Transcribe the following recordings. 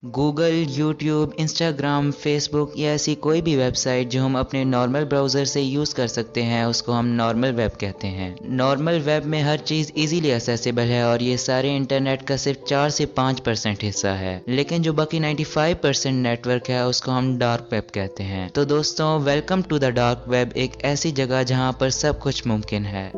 Google, YouTube, Instagram, Facebook या ऐसी कोई भी वेबसाइट जो हम अपने नॉर्मल ब्राउज़र से यूज़ कर सकते हैं उसको हम नॉर्मल वेब कहते हैं। नॉर्मल वेब में हर चीज़ इजीली एक्सेसिबल है और ये सारे इंटरनेट का सिर्फ 4 से 5% हिस्सा है, लेकिन जो बाकी 95% नेटवर्क है उसको हम डार्क वेब कहते हैं। तो दोस्तों, welcome to the dark web, एक ऐसी जगह जहाँ पर सब कुछ मुमकिन है।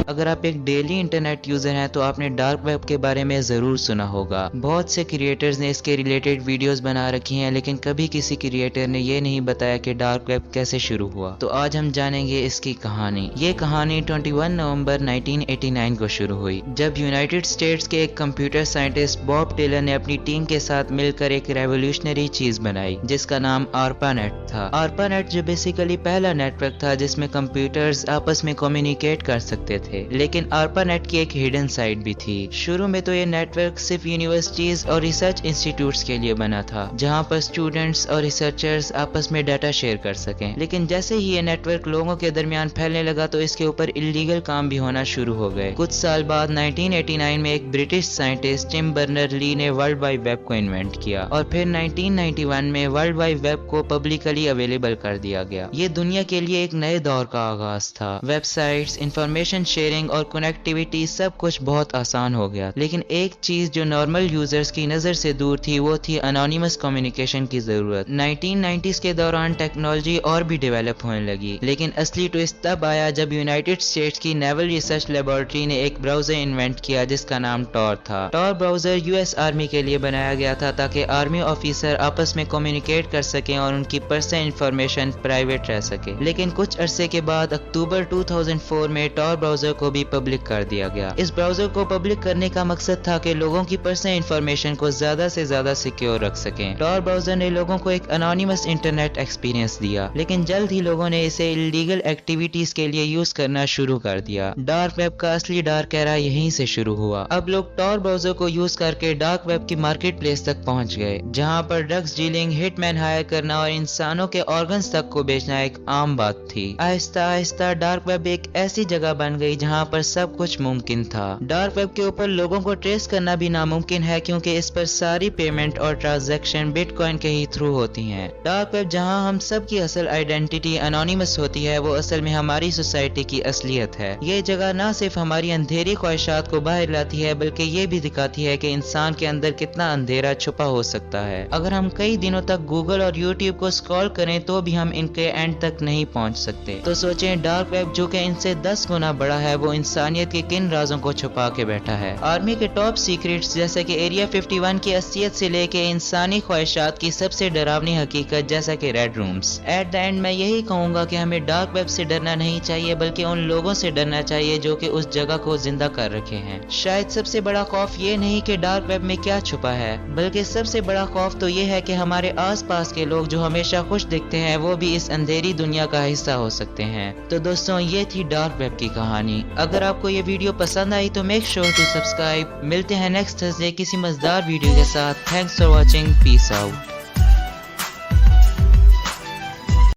अगर आप एक डेली इंटरनेट यूज़र हैं तो आपने डार्क वेब के बारे में ज़रूर सुना होगा। बहुत से क्रिएटर्स ने इसके रिलेटेड वीडियोस बना रखी हैं, लेकिन कभी किसी क्रिएटर ने ये नहीं बताया कि डार्क वेब कैसे शुरू हुआ। तो आज हम जानेंगे इसकी कहानी। ये कहानी 21 नवंबर 1989 को शुरू हुई, जब यूनाइटेड स्टेट्स के एक कंप्यूटर साइंटिस्ट बॉब टेलर ने अपनी टीम के साथ मिलकर एक रेवोल्यूशनरी चीज़ बनाई जिसका नाम आरपानेट था। आरपानेट जो बेसिकली पहला नेटवर्क था जिसमें कंप्यूटर्स आपस में कम्युनिकेट कर सकते थे, लेकिन आरपानेट की एक हिडन साइड भी थी। शुरू में तो ये नेटवर्क सिर्फ यूनिवर्सिटीज और रिसर्च इंस्टीट्यूट्स के लिए बना था, जहां पर स्टूडेंट्स और रिसर्चर्स आपस में डाटा शेयर कर सकें। लेकिन जैसे ही ये नेटवर्क लोगों के दरमियान फैलने लगा तो इसके ऊपर इलीगल काम भी होना शुरू हो गए। कुछ साल बाद 1989 में एक British scientist Tim Berners Lee ने वर्ल्ड वाइड वेब को इन्वेंट किया और फिर 1991 में वर्ल्ड वाइड वेब को पब्लिकली अवेलेबल कर दिया गया। ये दुनिया के लिए एक नए दौर का आगाज था। वेबसाइट्स, इंफॉर्मेशन शेयरिंग और कनेक्टिविटी सब कुछ बहुत आसान हो गया, लेकिन एक चीज जो नॉर्मल यूजर्स की नजर से दूर थी वो थी अनोनिमस कम्युनिकेशन की जरूरत। 1990s के दौरान टेक्नोलॉजी और भी डेवलप होने लगी, लेकिन असली ट्विस्ट तब आया जब यूनाइटेड स्टेट्स की नेवल रिसर्च लेबोरेटरी ने एक ब्राउजर इन्वेंट किया जिसका नाम टॉर था। टॉर ब्राउजर यूएस आर्मी के लिए बनाया गया था ताकि आर्मी ऑफिसर आपस में कम्युनिकेट कर सकें और उनकी पर्सनल इंफॉर्मेशन प्राइवेट रह सके। लेकिन कुछ अरसे के बाद अक्टूबर 2004 में टॉर ब्राउजर को भी पब्लिक कर दिया गया। इस ब्राउजर को पब्लिक करने का मकसद था कि लोगों की पर्सनल इंफॉर्मेशन को ज्यादा से ज्यादा सिक्योर रख सकें। टॉर ब्राउजर ने लोगों को एक अनोनिमस इंटरनेट एक्सपीरियंस दिया, लेकिन जल्द ही लोगों ने इसे इलीगल एक्टिविटीज के लिए यूज करना शुरू कर दिया। डार्क वेब का असली डार्क एरा यहीं से शुरू हुआ। अब लोग टॉर ब्राउजर को यूज करके डार्क वेब की मार्केट प्लेस तक पहुंच गए, जहां पर ड्रग्स डीलिंग, हिटमैन हायर करना और इंसानों के ऑर्गन्स तक को बेचना एक आम बात थी। आहिस्ता आहिस्ता डार्क वेब एक ऐसी जगह बन गई जहां पर सब कुछ मुमकिन था। डार्क वेब के ऊपर लोगों को ट्रेस करना भी नामुमकिन है, क्योंकि इस पर सारी पेमेंट और ट्रांजैक्शन बिटकॉइन के ही थ्रू होती हैं। डार्क वेब जहां हम सब की असल आइडेंटिटी अनोनिमस होती है, वो असल में हमारी सोसाइटी की असलियत है। ये जगह ना सिर्फ हमारी अंधेरी ख्वाहिशात को बाहर लाती है, बल्कि ये भी दिखाती है कि इंसान के अंदर कितना अंधेरा छुपा हो सकता है। अगर हम कई दिनों तक गूगल और यूट्यूब को स्क्रॉल करें तो भी हम इनके एंड तक नहीं पहुंच सकते। तो सोचें, डार्क वेब जो कि इनसे 10 गुना बड़ा है, वो इंसानियत के किन राजों को छुपा के बैठा है। आर्मी के टॉप सीक्रेट्स जैसे कि एरिया 51 की असलियत से लेके इंसानी ख्वाहिशात की सबसे डरावनी हकीकत जैसा कि red rooms. At the end मैं यही कहूंगा कि हमें डार्क वेब से डरना नहीं चाहिए, बल्कि उन लोगों से डरना चाहिए जो कि उस जगह को जिंदा कर रखे हैं। शायद सबसे बड़ा खौफ ये नहीं कि डार्क वेब में क्या छुपा है, बल्कि सबसे बड़ा खौफ तो ये है कि हमारे आस पास के लोग जो हमेशा खुश दिखते हैं वो भी इस अंधेरी दुनिया का हिस्सा हो सकते हैं। तो दोस्तों, ये थी डार्क वेब की कहानी। अगर आपको ये वीडियो पसंद आई तो मेक श्योर टू सब्सक्राइब। मिलते हैं नेक्स्ट थर्सडे किसी मजेदार वीडियो के साथ। Thanks for watching, peace out.